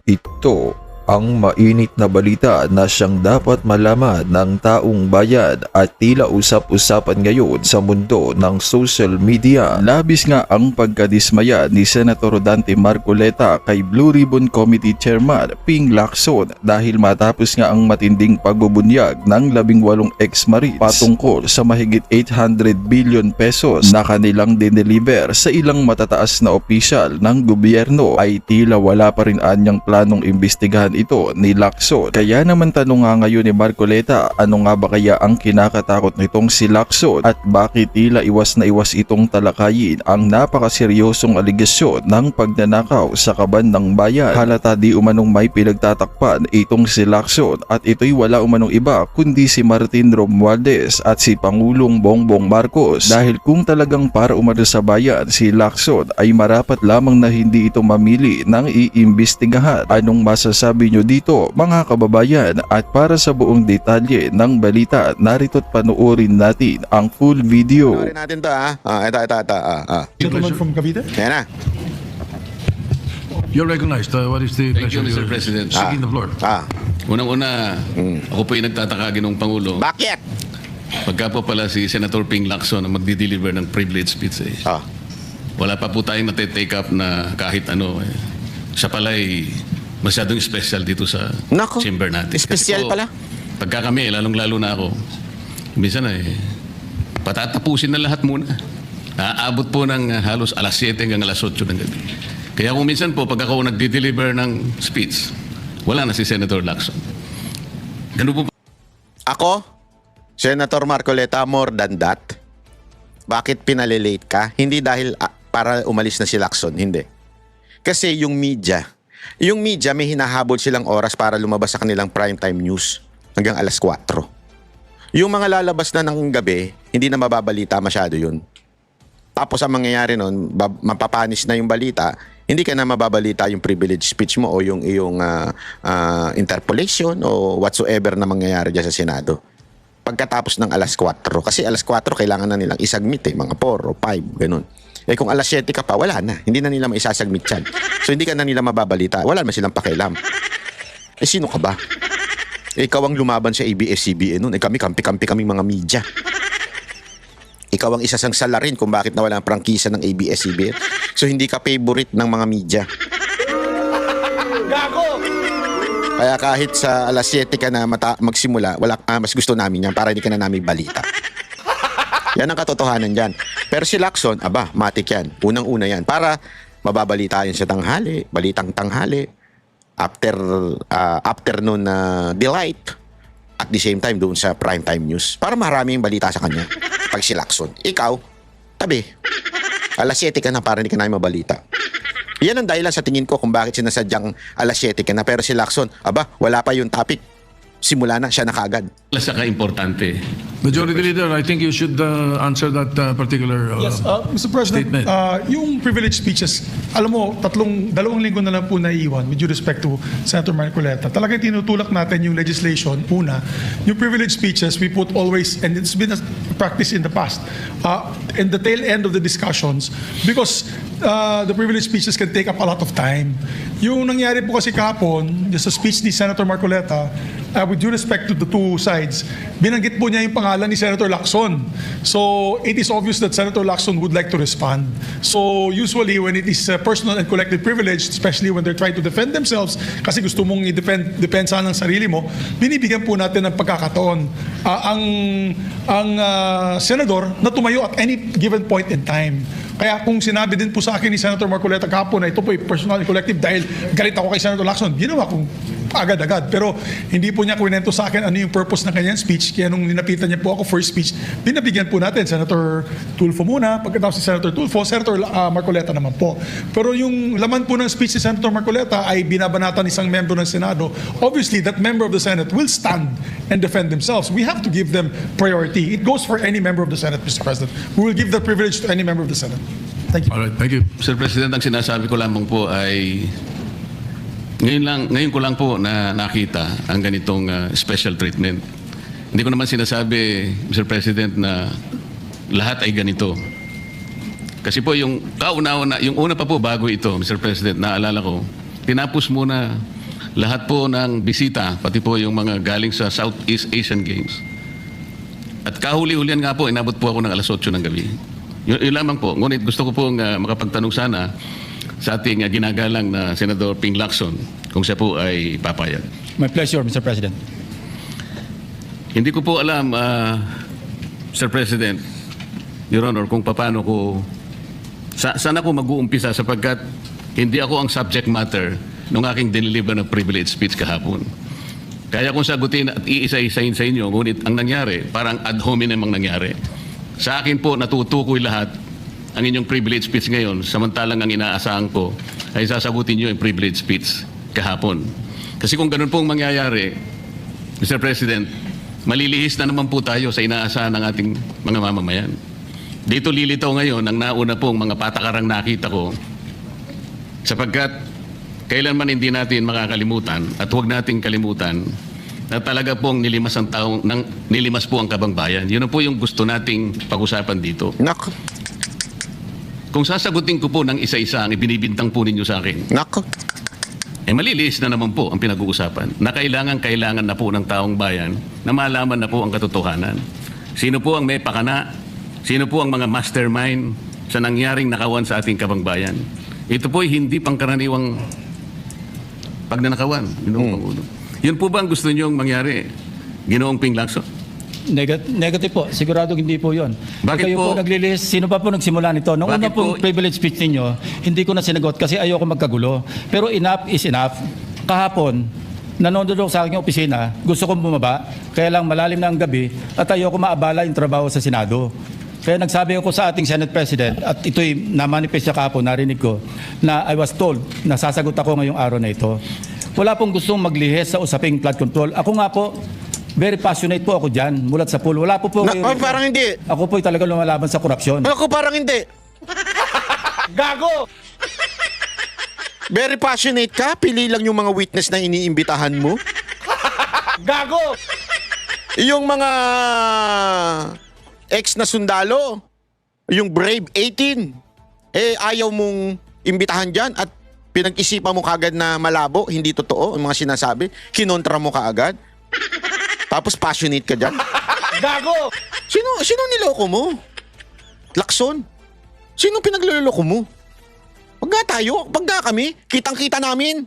Ito ang mainit na balita na siyang dapat malaman ng taong bayan at tila usap-usapan ngayon sa mundo ng social media. Labis nga ang pagkadismaya ni Senator Dante Marcoleta kay Blue Ribbon Committee Chairman Ping Lacson dahil matapos nga ang matinding pagbubunyag ng 18 ex-marines patungkol sa mahigit 800 billion pesos na kanilang dineliver sa ilang matataas na opisyal ng gobyerno ay tila wala pa rin anyang planong imbestigahan ito ni Lacson. Kaya naman tanong nga ngayon ni Marcoleta, ano nga ba kaya ang kinakatakot nitong si Lacson at bakit tila iwas na iwas itong talakayin ang napakaseryosong aligasyon ng pagnanakaw sa kaban ng bayan. Halata di umanong may pinagtatakpan itong si Lacson at ito'y wala umanong iba kundi si Martin Romualdez at si Pangulong Bongbong Marcos, dahil kung talagang para umano sa bayan si Lacson ay marapat lamang na hindi ito mamili ng iimbestigahan. Anong masasabi nyo dito mga kababayan? At para sa buong detalye ng balita, narito't panoorin natin ang full video. Panoorin natin to ha. Gentleman from Cavite. Yan na. You're recognized. What is the Thank you, pleasure? Mr. President. Seeking the floor. Unang-una, ako po yung nagtataka Ginoong Pangulo. Bakit? Pagka po pala si Senator Ping Lacson na magdi-deliver ng privilege speech wala pa po tayong nate-take up na kahit ano. Siya pala ay masyadong special dito sa Nako, chamber natin. special Kasi po, pala. Pagka kami, lalong-lalo na ako, minsan patatapusin na lahat muna. Aabot po ng halos alas 7 hanggang alas 8 ng gabi. Kaya kung minsan po, pag ako nagdi-deliver ng speech, wala na si Senator Lacson. Ganun po. Ako, Senator Marcoleta, more than that. Bakit pinalilate ka? Hindi dahil para umalis na si Lacson, hindi. Kasi yung media may hinahabol silang oras para lumabas sa kanilang primetime news hanggang alas 4. Yung mga lalabas na ng gabi, hindi na mababalita masyado yun. Tapos ang mangyayari nun, mapapanis na yung balita, hindi ka na mababalita yung privilege speech mo o yung iyong interpolation o whatsoever na mangyayari dyan sa Senado. Pagkatapos ng alas 4. Kasi alas 4 kailangan na nilang isagmit mga 4 o 5, ganun. Kung alas 7 ka pa, wala na. Hindi na nila maisasagmit yan. So hindi ka na nila mababalita. Wala naman silang pakialam. Sino ka ba? Ikaw ang lumaban sa ABS-CBN nun. Kami, kampi-kampi kaming mga media. Ikaw ang isa sang salarin kung bakit nawala ang prangkisa ng ABS-CBN. So hindi ka favorite ng mga media. Gago! Kaya kahit sa alas 7 ka na magsimula, mas gusto namin yan para hindi ka na namin balita. Yan ang katotohanan dyan. Pero si Lacson, matik yan. Unang-una yan. Para mababalita yan sa tanghali, balitang tanghali, afternoon delight, at the same time doon sa primetime news. Para maraming balita sa kanya. Pag si Lacson. Ikaw, tabi. Alas 7 ka na para hindi ka namin mabalita. Yan ang dahilan sa tingin ko kung bakit sinasadyang alas 7 ka na. Pero si Lacson, wala pa yung topic. Simula na, siya na kaagad. Saka-importante. Majority Leader, I think you should answer that particular Yes, Mr. President, statement. yung privilege speeches, alam mo, 2 linggo na lang po naiwan with due respect to Senator Marcoleta. Talagang tinutulak natin yung legislation. Una, yung privilege speeches, we put always, and it's been a practice in the past, in the tail end of the discussions, because the privilege speeches can take up a lot of time. Yung nangyari po kasi kahapon, sa speech ni Senator Marcoleta, with due respect to the two sides, binanggit po niya yung pangalan ni Senator Lacson. So, it is obvious that Senator Lacson would like to respond. So, usually when it is personal and collective privilege, especially when they're trying to defend themselves, kasi gusto mong i-defend sana ng sarili mo, binibigyan po natin ng pagkakataon ang senador na tumayo at any given point in time. Kaya kung sinabi din po sa akin ni Senator Marcoleta kahapon na ito po ay personal and collective dahil galit ako kay Senator Lacson, ginawa kong agad-agad. Pero hindi po niya kwento sa akin ano yung purpose ng kanyang speech. Kaya nung ninapitan niya po ako first speech, binabigyan po natin Senator Tulfo muna. Pagkatapos si Senator Tulfo, Senator Marcoleta naman po. Pero yung laman po ng speech ni Senator Marcoleta ay binabanatan isang membro ng Senado. Obviously, that member of the Senate will stand and defend themselves. We have to give them priority. It goes for any member of the Senate, Mr. President. We will give that privilege to any member of the Senate. Thank you. All right, thank you. Sir President, ang sinasabi ko lamang po ay ngayon ko lang po na nakita ang ganitong special treatment. Hindi ko naman sinasabi, Mr. President, na lahat ay ganito. Kasi po yung kauna-una, yung una pa po bago ito, Mr. President, naalala ko, tinapos muna lahat po ng bisita, pati po yung mga galing sa Southeast Asian Games. At kahuli-hulian nga po, inabot po ako ng alas 8 ng gabi. Yun lamang po. Ngunit gusto ko pong makapagtanong sana sa ating ginagalang na Senador Ping Lacson kung siya po ay papayag. My pleasure, Mr. President. Hindi ko po alam, Sir President, Your Honor, kung paano ko, saan ako mag-uumpisa sapagkat hindi ako ang subject matter ng aking diniliver na privilege speech kahapon. Kaya kung sagutin at iisa-isahin sa inyo, ngunit ang nangyari, parang ad hominem ang nangyari. Sa akin po, natutukoy lahat ang inyong privilege speech ngayon, samantalang ang inaasahan ko ay sasagutin nyo yung privilege speech kahapon. Kasi kung ganun pong mangyayari, Mr. President, malilihis na naman po tayo sa inaasahan ng ating mga mamamayan. Dito lilitaw ngayon ang nauna pong mga patakarang nakita ko sapagkat kailanman hindi natin makakalimutan at huwag nating kalimutan na talaga pong nilimas po ang kabangbayan. Yun po yung gusto nating pag-usapan dito. Nako. Kung sasagutin ko po ng isa-isa ang ibinibintang po ninyo sa akin, Nako. maliliis na naman po ang pinag-uusapan na kailangan na po ng taong bayan na malaman na po ang katotohanan. Sino po ang may pakana? Sino po ang mga mastermind sa nangyaring nakawan sa ating kabangbayan? Ito po ay hindi pangkaraniwang pagnanakawan, Ginoong Pangulo. Yun po ba ang gusto niyong mangyari, Ginoong Ping Lacson? Negative po. Sigurado hindi po yun. Bakit Kayo po? po naglilist. Sino pa po nagsimula nito? Nung Bakit una pong po? privilege speech ninyo, hindi ko na sinagot kasi ayoko magkagulo. Pero enough is enough. Kahapon, nanonood ako sa aking opisina, gusto kong bumaba, kaya lang malalim na ang gabi at ayoko maabala yung trabaho sa Senado. Kaya nagsabi ako sa ating Senate President at ito'y na-manifest siya kahapon, narinig ko, na I was told na sasagot ako ngayong araw na ito. Wala pong gustong maglihis sa usaping flood control. Ako nga po, very passionate po ako dyan, mulat sa pool. Wala po po kayo. Parang hindi. Ako po'y talaga lumalaban sa korupsyon. Ako parang hindi. Gago! Very passionate ka? Pili lang yung mga witness na iniimbitahan mo? Gago! Yung mga ex na sundalo, yung Brave 18, ayaw mong imbitahan dyan at pinag-isipan mo kagad na malabo, hindi totoo yung mga sinasabi, kinontra mo kaagad. Tapos passionate ka dyan. Gago! Sino niloko mo? Lacson? Sino pinagluloko mo? Pag nga tayo, pag nga kami, kitang-kita namin.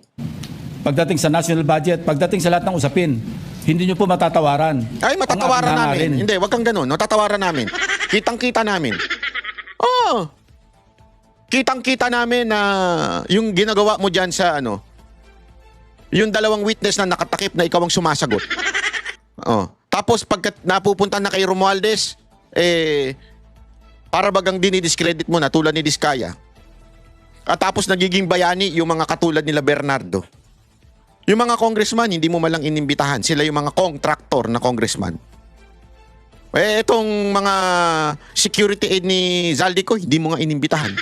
Pagdating sa national budget, pagdating sa lahat ng usapin, hindi nyo po matatawaran. Ay, matatawaran Ang aking namin. hangarin. Hindi, wag kang ganun. Matatawaran namin. Kitang-kita namin. Oh. Kitang-kita namin na yung ginagawa mo dyan sa yung dalawang witness na nakatakip na ikaw ang sumasagot. Oh. Tapos pagkat napupunta na kay Romualdez, para bagang dinidiscredit mo na tulad ni Diskaya. At tapos nagiging bayani yung mga katulad nila Bernardo. Yung mga congressman, hindi mo malang inimbitahan. Sila yung mga contractor na congressman. Itong mga security aid ni Zaldico, hindi mo nga inimbitahan.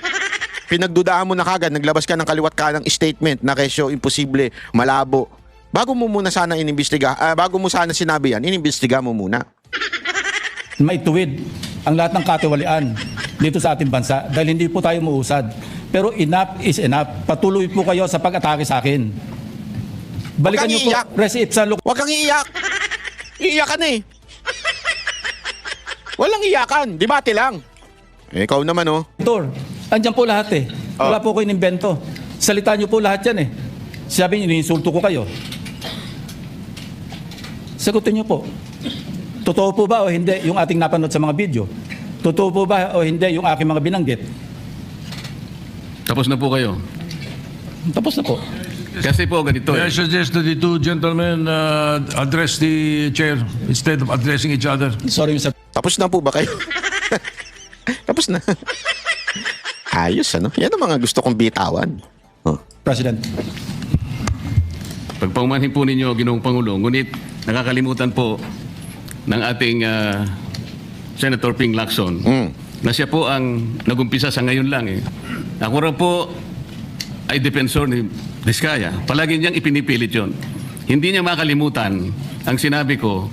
Pinagdudaan mo na kagad, naglabas ka ng kaliwat ka ng statement na kesyo imposible, malabo. Bago mo muna sana inimbestiga, bago mo sana sinabi yan, inimbestiga mo muna. Maituwid ang lahat ng katiwalian dito sa ating bansa dahil hindi po tayo muusad. Pero enough is enough. Patuloy po kayo sa pag-atake sa akin. Balikan niyo po, iiyak. res ipsa Huwag kang iiyak. Iiyak ka na eh. Walang iyakan, debate lang. Ikaw naman locutor. Andyan po lahat eh. Wala po ko inimbento. Salita niyo po lahat yan eh. Sabi niyo, iniinsulto ko kayo. Sagutin niyo po. Totoo po ba o hindi yung ating napanood sa mga video? Totoo po ba o hindi yung aking mga binanggit? Tapos na po kayo. Tapos na po. Kasi po ganito May I suggest that the two gentlemen address the chair instead of addressing each other. Sorry, Mr. Tapos na po ba kayo? Tapos na. Ayos Yan ang mga gusto kong bitawan. President. Pagpaumanhin po ninyo, Ginoong Pangulo, ngunit nakakalimutan po ng ating Senator Ping Lacson na siya po ang nagumpisa sa ngayon lang eh. Ako rin po ay defensor ni Diskaya. Palagi niyang ipinipilit yun. Hindi niya makalimutan ang sinabi ko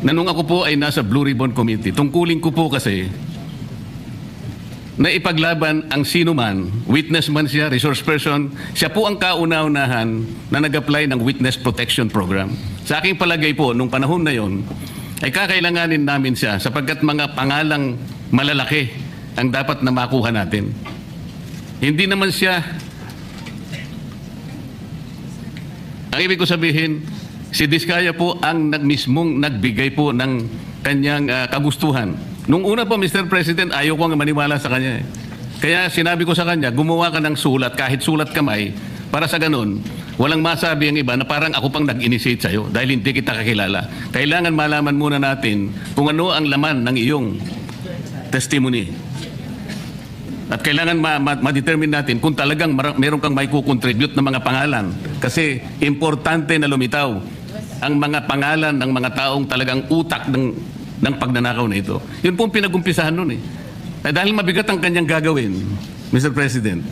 na nung ako po ay nasa Blue Ribbon Committee, tungkulin ko po kasi na ipaglaban ang sino man, witness man siya, resource person, siya po ang kauna-unahan na nag-apply ng Witness Protection Program. Sa aking palagay po, nung panahon na yon, ay kakailanganin namin siya sapagkat mga pangalang malalaki ang dapat na makuha natin. Hindi naman siya, ang ibig ko sabihin, si Diskaya po ang mismong nagbigay po ng kanyang kagustuhan. Nung una po, Mr. President, ayaw ko nga maniwala sa kanya. Kaya sinabi ko sa kanya, gumawa ka ng sulat, kahit sulat kamay, para sa ganun, walang masabi ang iba na parang ako pang nag-initiate sa'yo dahil hindi kita kakilala. Kailangan malaman muna natin kung ano ang laman ng iyong testimony. At kailangan ma-determine natin kung talagang meron kang may kukontribute na mga pangalan. Kasi importante na lumitaw ang mga pangalan ng mga taong talagang utak ng pagnanakaw na ito. Yun po ang pinag-umpisahan nun eh. Dahil mabigat ang kanyang gagawin, Mr. President,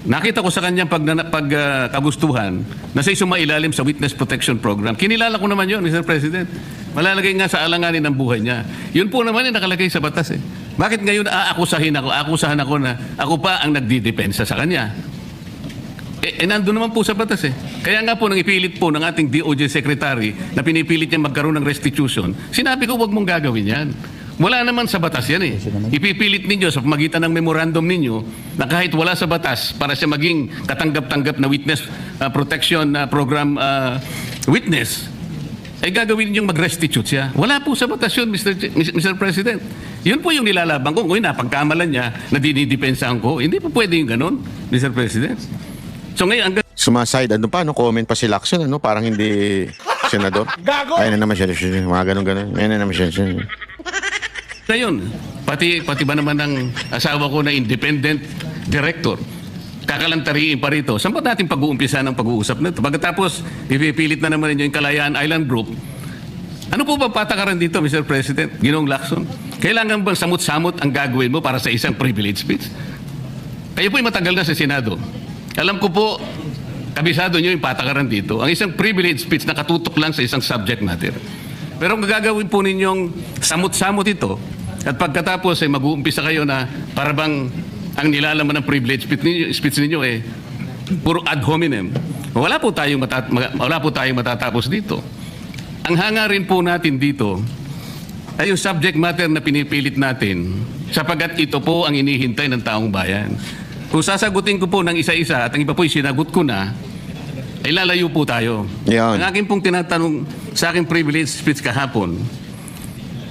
nakita ko sa kanyang pagkagustuhan na siya sumailalim sa Witness Protection Program. Kinilala ko naman yun, Mr. President. Malalagay nga sa alanganin ng buhay niya. Yun po naman yung nakalagay sa batas eh. Bakit ngayon aakusahan ako na ako pa ang nagdidepensa sa kanya? Nandun naman po sa batas eh. Kaya nga po nang ipilit po ng ating DOJ Secretary na pinipilit niya magkaroon ng restitution, sinabi ko huwag mong gagawin yan. Wala naman sa batas yan eh. Ipipilit ninyo sa pamagitan ng memorandum ninyo na kahit wala sa batas para siya maging katanggap-tanggap na Witness Protection Program witness, ay gagawin ninyong mag-restitute siya. Wala po sa batas yun, Mr. President. Yun po yung nilalaban ko. Kung napagkamalan niya na dinidepensahan ko, hindi po pwede yung ganun, Mr. President. So ngayon, Sumaside, ano pa, no? Comment pa si Lacson, ano? Parang hindi senador. Gago! Ayun na naman siya, mga ganun-ganun. Ayun na naman siya. ngayon, pati ba naman ng asawa ko na independent director, kakalantariin pa rito. Saan ba natin pag-uumpisa ng pag-uusap na ito? Pagkatapos, ipipilit na naman ninyo yung Kalayaan Island Group. Ano po ba patakaran dito, Mr. President? Ginoong Lacson? Kailangan bang samot-samot ang gagawin mo para sa isang privilege speech? Kayo po'y matagal na sa Senado. Alam ko po, kabisado nyo yung patakaran dito. Ang isang privilege speech nakatutok lang sa isang subject matter. Pero kung gagawin po ninyong samot-samot ito, at pagkatapos ay mag-uumpisa kayo na parabang ang nilalaman ng privilege speech ninyo eh puro ad hominem. Wala po tayong matatapos dito. Ang hangarin po natin dito ay yung subject matter na pinipilit natin sapagkat ito po ang inihintay ng taong bayan. Kung sasagutin ko po ng isa-isa at ang iba po sinagot ko na, ay lalayo po tayo. Yan. Ang akin pong tinatanong sa aking privilege speech kahapon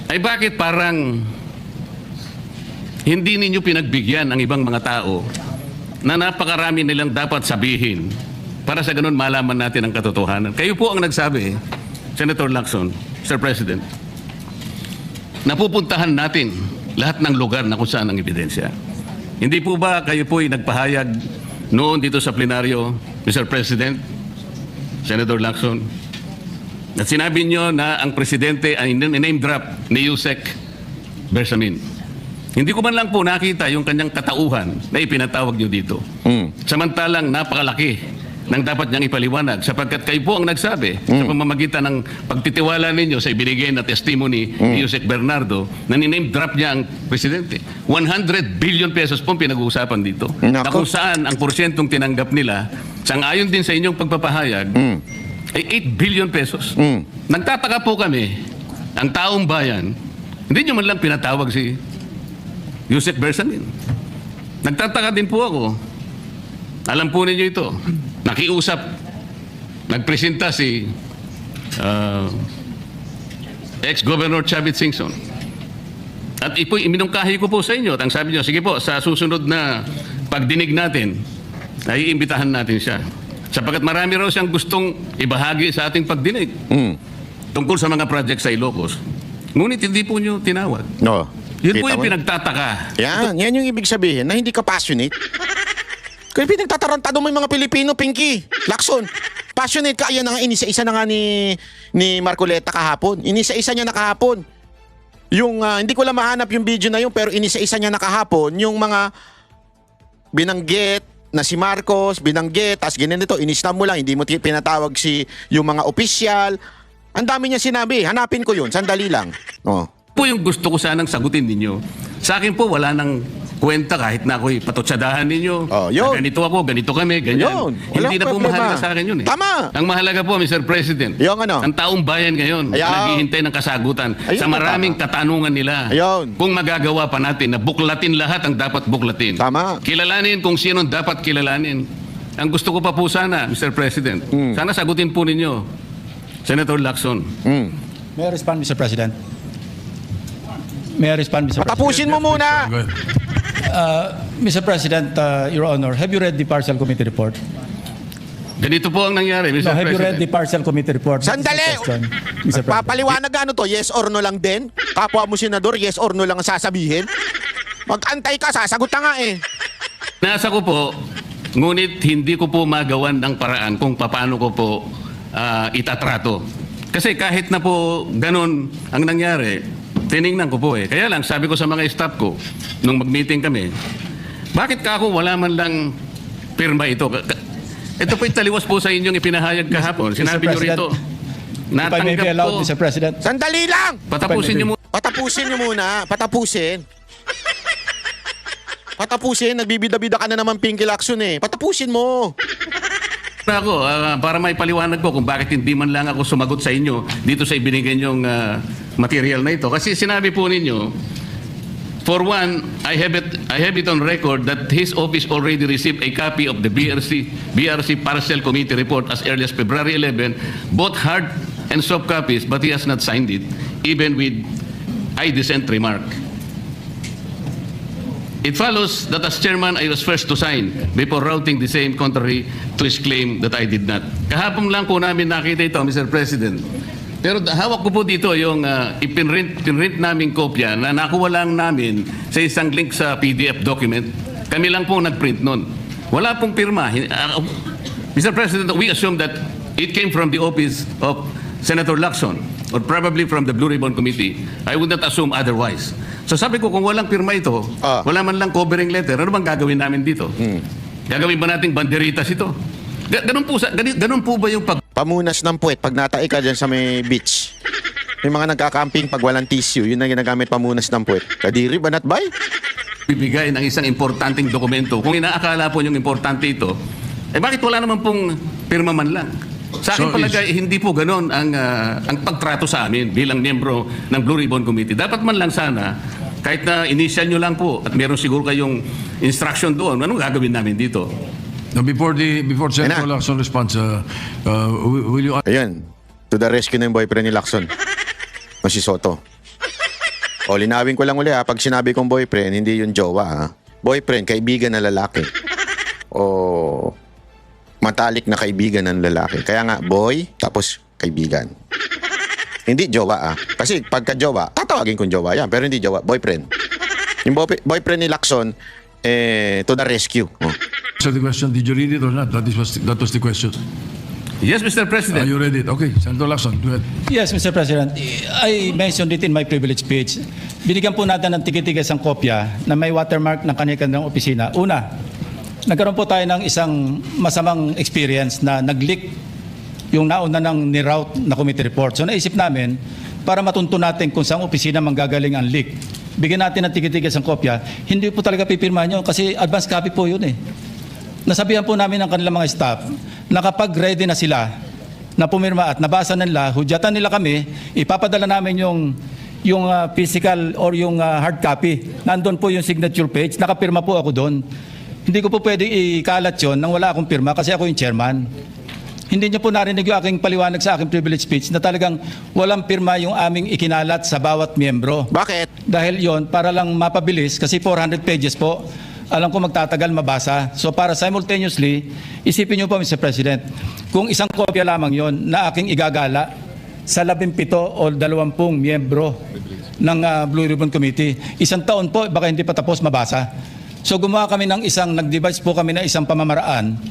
ay bakit parang hindi ninyo pinagbigyan ang ibang mga tao na napakarami nilang dapat sabihin para sa ganun malaman natin ang katotohanan. Kayo po ang nagsabi, Senator Lacson, Sir President, napupuntahan natin lahat ng lugar na kung saan ang ebidensya. Hindi po ba kayo po'y nagpahayag noon dito sa plenaryo, Mr. President, Senator Lacson, at sinabi nyo na ang presidente ay name drop ni Yusek Bersamin. Hindi ko man lang po nakita yung kanyang katauhan na ipinatawag nyo dito. Samantalang napakalaki ng dapat niyang ipaliwanag sapagkat kayo po ang nagsabi sa pamamagitan ng pagtitiwala ninyo sa ibinigay na testimony ni Yusek Bernardo na niname drop niya ang presidente. 100 billion pesos po pinag-uusapan dito. Na kung saan ang porsyentong tinanggap nila, sangayon din sa inyong pagpapahayag, ay 8 billion pesos. Nagtataka po kami, ang taong bayan, hindi nyo man lang pinatawag si Yusek Bersamin. Nagtataka din po ako. Alam po ninyo ito. Nakiusap, nagpresenta si ex-Governor Chavit Singson. At iminungkahi ko po sa inyo. At ang sabi niyo, sige po, sa susunod na pagdinig natin, ay iimbitahan natin siya. Sapagkat marami raw siyang gustong ibahagi sa ating pagdinig tungkol sa mga project sa Ilocos. Ngunit hindi po niyo tinawag. No. Yun po yung pinagtataka. Yan yung ibig sabihin na hindi ka passionate. Kaya pinagtatarantado mo yung mga Pilipino, Pinky, Lacson. Passionate ka, ayan na nga, inisa-isa na nga ni Marcoleta kahapon. Inisa-isa niya na kahapon. Yung, hindi ko lang mahanap yung video na yun, pero inisa-isa niya na kahapon, yung mga binanggit na si Marcos, binanggit, tas ganito, inista mo lang, hindi mo pinatawag yung mga opisyal. Ang dami niya sinabi, hanapin ko yun, sandali lang. Oh. Po yung gusto ko sanang sagutin ninyo. Sa akin po, wala nang kwenta kahit na ako'y patutsadahan ninyo. Oh, yun. Na ganito ako, ganito kami, ganyan. Yun. Walang Hindi na po problema. mahalaga sa akin yun eh. Tama. Ang mahalaga po, Mr. President, Yung ano? ang taong bayan ngayon, Ayaw. naghihintay ng kasagutan Ayun sa na, maraming katanungan nila. Ayun. Kung magagawa pa natin na buklatin lahat ang dapat buklatin. Tama. Kilalanin kung sino dapat kilalanin. Ang gusto ko pa po sana, Mr. President, sana sagutin po ninyo, Senator Lacson. May I respond, Mr. President? May I respond, Mr. President? Patapusin mo muna. Go ahead. Mr. President, Your Honor, have you read the partial committee report? Ganito po ang nangyari, Mr. No, have you read President. the partial committee report? Sandali! This is the question, Mr. President. Papaliwanag ano to? Yes or no lang din? Kapwa mo senador, yes or no lang ang sasabihin? Mag-antay ka, sasagot na nga eh. Nasa ko po, ngunit hindi ko po magawan ng paraan kung paano ko po itatrato. Kasi kahit na po ganun ang nangyari, tiningnan ko po eh. Kaya lang, sabi ko sa mga staff ko, nung mag-meeting kami, bakit ka ako wala man lang pirma ito? Ito po taliwas po sa inyong ipinahayag kahapon. Sinabi nyo rito, If I may be natanggap allowed, ko. Mr. President. Sandali lang! Patapusin nyo muna. Patapusin nyo muna. Patapusin. Patapusin. Nagbibida-bida ka na naman, Pinky Lacson eh. Patapusin mo. Ako, para may paliwanag ko kung bakit hindi man lang ako sumagot sa inyo dito sa ibinigay niyong material na ito. Kasi sinabi po ninyo, for one, I have it on record that his office already received a copy of the BRC Partial Committee report as early as February 11, both hard and soft copies, but he has not signed it, even with I dissent remark. It follows that as chairman, I was first to sign before routing the same contrary to his claim that I did not. Kahapon lang po namin nakita ito, Mr. President. Pero hawak ko po dito yung pinrint naming kopya na nakuha lang namin sa isang link sa PDF document. Kami lang po nagprint nun. Wala pong pirma. Mr. President, we assume that it came from the office of Senator Lacson or probably from the Blue Ribbon Committee. I would not assume otherwise. So sabi ko, kung walang pirma ito, wala man lang covering letter, ano bang gagawin namin dito? Gagawin ba nating banderitas ito? Ganun po ba yung Pamunas ng puwet pag natai ka dyan sa may beach. May mga nagkakamping pag walang tissue, yun ang ginagamit pamunas ng puwet. Kadiri ba not bay? bibigay ng isang importanteng dokumento? Kung inaakala po yung importante ito, bakit wala naman pong pirma man lang? Sa akin So, palagay, hindi po ganon ang pagtrato sa amin bilang miyembro ng Blue Ribbon Committee. Dapat man lang sana, kahit na initial nyo lang po at meron siguro kayong instruction doon, anong gagawin namin dito? Now, before Senator Ayan na. Lacson responds, will you... Ayun, to the rescue na yung boyfriend ni Lacson. O si Soto. O, linawin ko lang uli ha, pag sinabi kong boyfriend, hindi yung jowa ha. Boyfriend, kaibigan na lalaki. O, matalik na kaibigan ng lalaki. Kaya nga, boy, tapos kaibigan. Hindi jowa ah. Kasi pagka jowa, tatawagin kong jowa yan. Pero hindi jowa, boyfriend. Yung boyfriend ni Lacson, to the rescue. Oh. answer the question? Did you read it or not? That was the question. Yes, Mr. President. You read it? Okay, Senator Lacson, go ahead. Yes, Mr. President. I mentioned it in my privilege speech. Binigyan po natin ng tigitigis ang kopya na may watermark ng kanilang opisina. Una, nagkaroon po tayo ng isang masamang experience na nag-leak yung nauna ng ni-route na committee report. So naisip namin, para matunto natin kung saan opisina manggagaling ang leak, bigyan natin ng tigitigis ang kopya. Hindi po talaga pipirmahan nyo kasi advance copy po yun eh. Nasabihan po namin ng kanilang mga staff na kapag ready na sila na pumirma at nabasa nila, hudyatan nila kami, ipapadala namin yung physical or yung hard copy. Nandun po yung signature page, nakapirma po ako doon. Hindi ko po pwede ikalat yun nang wala akong pirma kasi ako yung chairman. Hindi niyo po narinig yung aking paliwanag sa aking privilege speech na talagang walang pirma yung aming ikinalat sa bawat miyembro. Bakit? Dahil yon para lang mapabilis kasi 400 pages po. Alam ko magtatagal mabasa. So para simultaneously, isipin niyo po Mr. President, kung isang kopya lamang yon na aking igagala sa 17 o 20 miyembro ng Blue Ribbon Committee, isang taon po baka hindi pa tapos mabasa. So gumawa kami ng nag-devise po kami ng isang pamamaraan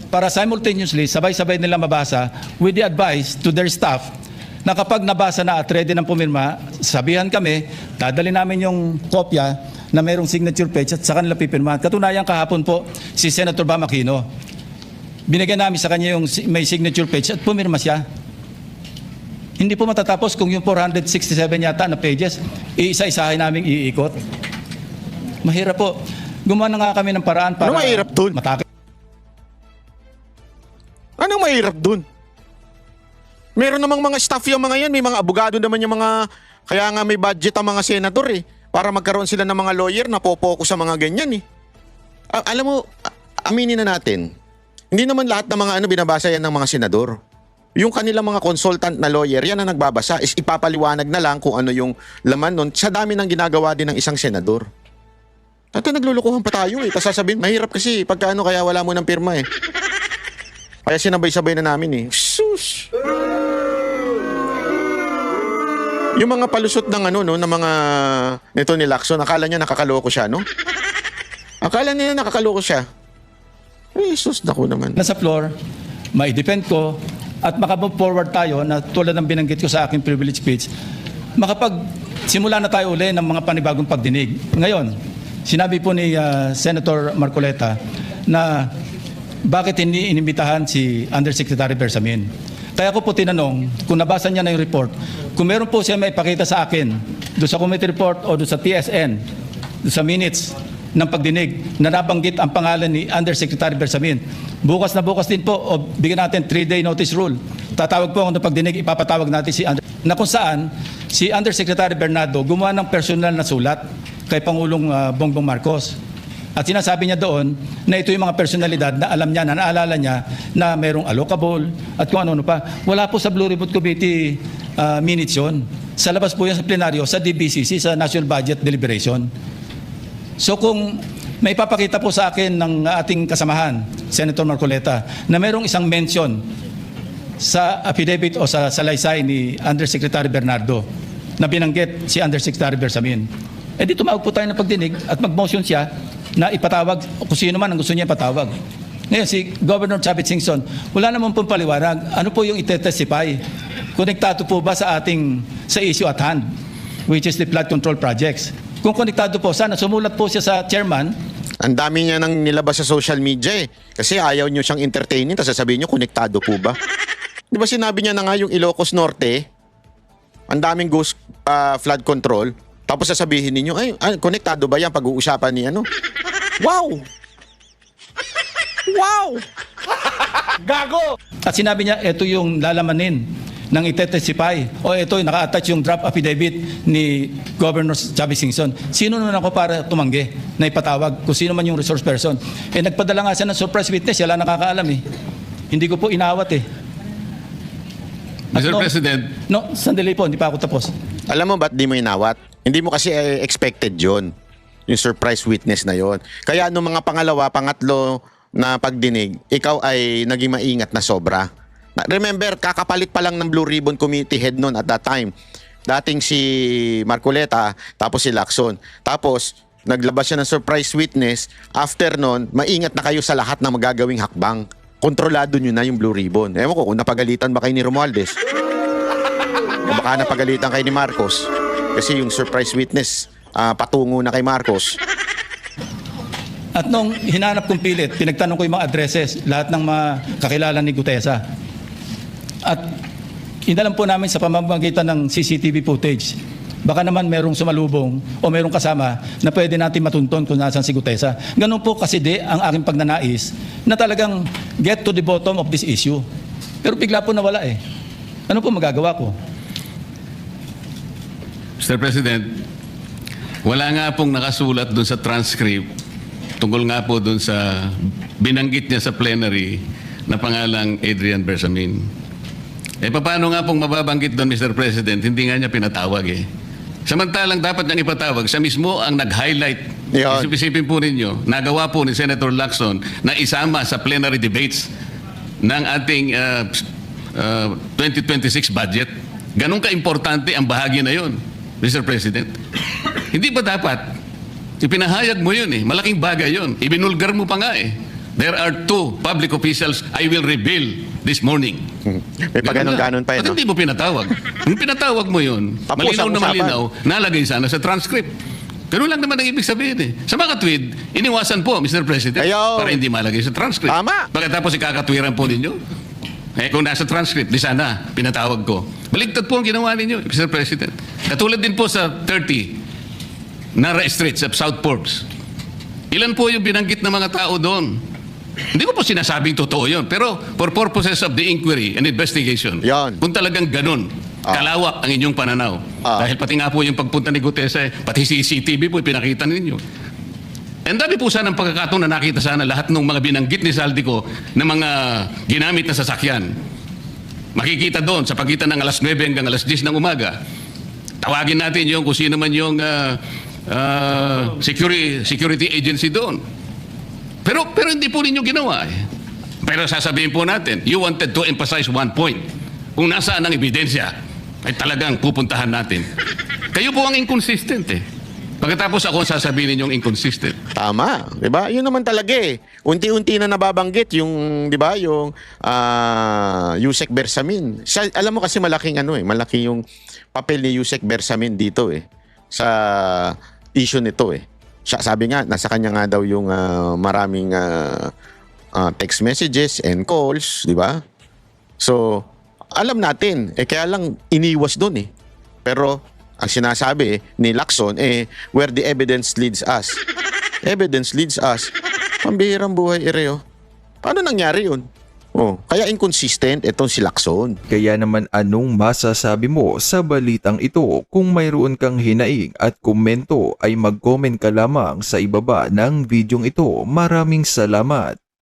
para simultaneously, sabay-sabay nila mabasa with the advice to their staff na kapag nabasa na at ready ng pumirma, sabihan kami, dadali namin yung kopya na mayroong signature page at sa kanila pipirmahan. Katunayan kahapon po, si Senator Bam Aquino, binigyan namin sa kanya yung may signature page at pumirma siya. Hindi po matatapos kung yung 467 yata na pages, iisa-isahin namin iikot. Mahirap po. Gumawa na nga kami ng paraan para Ano mahirap dun? matakip. Anong mahirap dun? Meron namang mga staff yung mga yan. May mga abogado naman yung mga... Kaya nga may budget ang mga senador eh. Para magkaroon sila ng mga lawyer na popokus sa mga ganyan eh. Alam mo, aminin na natin. Hindi naman lahat ng mga binabasa yan ng mga senador. Yung kanilang mga consultant na lawyer, yan ang nagbabasa. Is ipapaliwanag na lang kung ano yung laman nun. Sa dami ng ginagawa din ng isang senador. Ito naglulukuhan pa tayo eh. Tapos sasabihin, mahirap kasi pagka kaya wala mo ng pirma eh. Kaya sinabay-sabay na namin eh. Sus! Yung mga palusot ng ng mga nito ni Lacson, akala niya nakakaloko siya, no? Akala niya nakakaloko siya. Eh, sus, naku naman. Nasa floor, mai-defend ko at makapag forward tayo na tulad ng binanggit ko sa aking privilege speech, simula na tayo uli ng mga panibagong pagdinig. Ngayon, sinabi po ni Senator Marcoleta na bakit hindi inimbitahan si Undersecretary Bersamin. Kaya ko po tinanong, kung nabasa niya na yung report, kung meron po siya may ipakita sa akin doon sa committee report o doon sa TSN, doon sa minutes ng pagdinig na nabanggit ang pangalan ni Undersecretary Bersamin. Bukas na bukas din po, o bigyan natin 3-day notice rule. Tatawag po ako ng pagdinig, ipapatawag natin na kung saan si Undersecretary Bernardo gumawa ng personal na sulat kay Pangulong Bongbong Marcos. At sinasabi niya doon na ito yung mga personalidad na alam niya, na naalala niya na mayroong allocable at kung ano-ano pa. Wala po sa Blue Ribbon Committee minutes yun. Sa labas po yan sa plenaryo, sa DBCC, sa National Budget Deliberation. So kung may papakita po sa akin ng ating kasamahan, Senator Marcoleta, na mayroong isang mention sa affidavit o sa salaysay ni Undersecretary Bernardo na binanggit si Undersecretary Bersamin, di tumawag po tayo ng pagdinig at mag-motion siya na ipatawag kung sino man ang gusto niya ipatawag. Ngayon, si Governor Chavit Singson, wala naman pong paliwanag. Ano po yung itetestify? Konektado po ba sa issue at hand, which is the flood control projects? Kung konektado po, sana sumulat po siya sa chairman. Ang dami niya nang nilabas sa social media eh. Kasi ayaw niyo siyang entertainin, tapos sasabihin niyo, konektado po ba? Di ba sinabi niya na nga yung Ilocos Norte, ang daming ghost flood control, tapos sasabihin ninyo, konektado ba yan pag-uusapan ni Wow! Wow! Gago! At sinabi niya, ito yung lalamanin ng itetestify o ito yung naka-attach yung draft affidavit ni Governor Chavit Singson. Sino nun ako para tumanggi na ipatawag kung sino man yung resource person? Nagpadala nga siya ng surprise witness, wala nakakaalam eh. Hindi ko po inawat eh. Mr. President. No, sandali po, hindi pa ako tapos. Alam mo ba't di mo inawat? Hindi mo kasi expected yon, yung surprise witness na yon. Kaya nung mga pangalawa, pangatlo na pagdinig, ikaw ay naging maingat na sobra. Remember, kakapalit pa lang ng Blue Ribbon Committee head noon at that time. Dating si Marcoleta, tapos si Lacson. Tapos, naglabas siya ng surprise witness. After noon, maingat na kayo sa lahat ng magagawing hakbang. Kontrolado nyo na yung Blue Ribbon. Ewan ko kung napagalitan ba kayo ni Romualdez. Kung baka napagalitan kayo ni Marcos. Kasi yung surprise witness, patungo na kay Marcos. At nung hinanap kong pilit, pinagtanong ko yung mga addresses, lahat ng mga kakilala ni Gutesa. At inalam po namin sa pamamagitan ng CCTV footage, baka naman merong sumalubong o merong kasama na pwede natin matunton kung nasan si Gutesa. Ganun po kasi ang aking pagnanais na talagang get to the bottom of this issue. Pero bigla po nawala eh. Ano po magagawa ko? Mr. President, wala nga pong nakasulat doon sa transcript tungkol nga po doon sa binanggit niya sa plenary na pangalang Adrian Bersamin. Paano nga pong mababanggit doon, Mr. President? Hindi nga niya pinatawag eh. Samantalang dapat niyang ipatawag, siya mismo ang nag-highlight. Isipin po ninyo, nagawa po ni Senator Lacson na isama sa plenary debates ng ating 2026 budget. Ganun ka-importante ang bahagi na yon, Mr. President. Hindi ba dapat ipinahayag mo yun eh? Malaking bagay yun. Ibinulgar mo pa nga eh. There are 2 public officials I will reveal this morning. May paganon-ganon pa yun, Bakit hindi mo pinatawag? Yung pinatawag mo yun, Tapos malinaw ang na usapan. malinaw, nalagay sana sa transcript. Ganun lang naman ang ibig sabihin eh. Sa mga tweet, iniwasan po, Mr. President, Ayaw. para hindi malagay sa transcript. Tama. Pagkatapos ikakatwiran po ninyo. Kung nasa transcript, di sana, pinatawag ko. Baligtad po ang ginawa ninyo, Mr. President. Katulad din po sa 30, Nara Street sa South Forbes. Ilan po yung binanggit ng mga tao doon? Hindi ko po sinasabing totoo yun. Pero for purposes of the inquiry and investigation, Yan. kung talagang ganun, kalawak ang inyong pananaw. Dahil pati nga po yung pagpunta ni Gutesa, pati CCTV po, pinakita ninyo. And dami po sana ng pagkakataon na nakita sana lahat ng mga binanggit ni Saldico na mga ginamit na sasakyan. Makikita doon sa pagitan ng alas 9 hanggang alas 10 ng umaga. Tawagin natin yung kung sino man yung security agency doon. Pero hindi po ninyo ginawa eh. Pero sasabihin po natin, you wanted to emphasize one point. Kung nasaan ang ebidensya, ay talagang pupuntahan natin. Kayo po ang inconsistent eh. Pagkatapos ako sasabihin ninyong inconsistent. Tama, 'di ba? 'Yun naman talaga eh. Unti-unti na nababanggit yung 'di ba, yung Yusek Bersamin. Alam mo kasi malaki yung papel ni Yusek Bersamin dito eh sa issue nito eh. Sabi nga nasa kanya nga daw yung maraming text messages and calls, 'di ba? So, alam natin kaya lang iniwas doon eh. Pero ang sinasabi ni Lacson where the evidence leads us. Evidence leads us. Pambihirang buhay, Ireo. Paano nangyari yun? Kaya inconsistent itong si Lacson. Kaya naman anong masasabi mo sa balitang ito? Kung mayroon kang hinaing at komento ay mag-comment ka lamang sa ibaba ng videong ito. Maraming salamat.